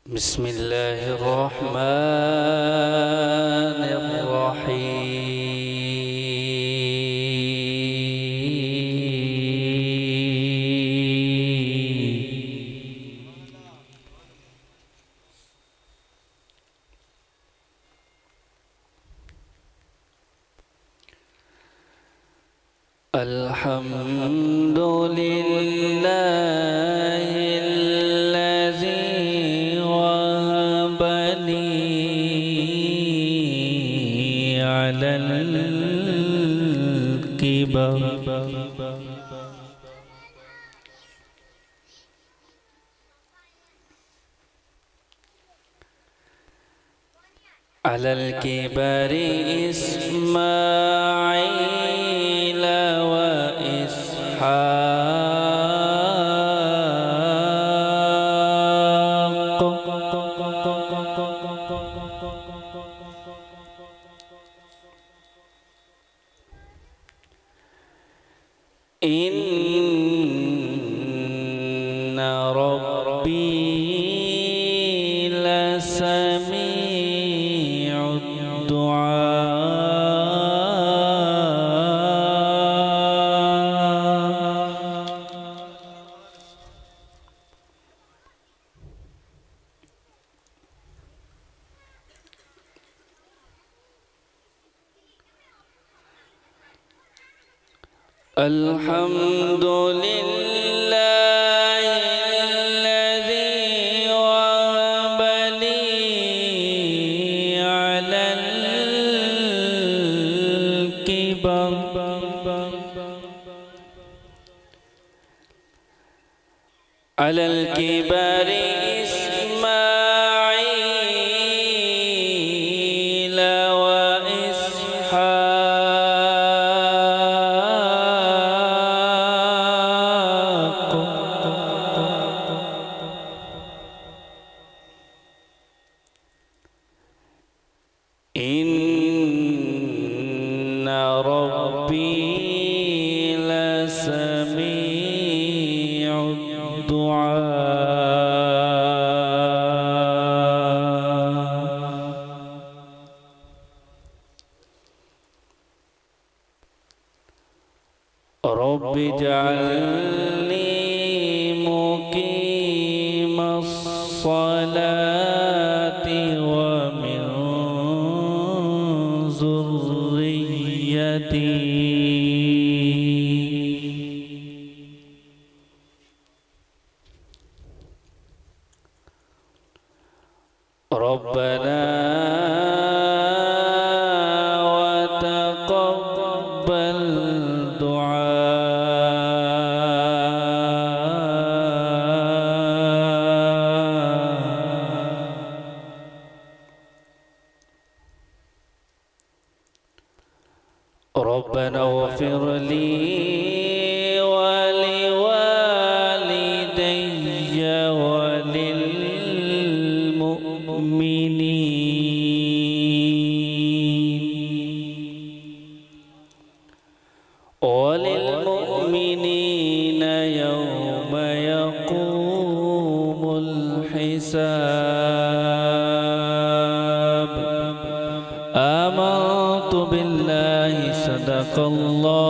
بسم الله الرحمن الرحيم الحمد لله الذي وهب لي على الكبر إسماعيل وإسحاق إن ربي لسميع الحمد لله الذي وهب لي على الكبر إسماعيل إن ربي لسميع الدعاء رب اجعلني مقيم الصلاة ومن ربنا وتقبل ربنا اغفر لي ولوالدي وللمؤمنين يوم يقوم الحساب آمنت بالله صدق الله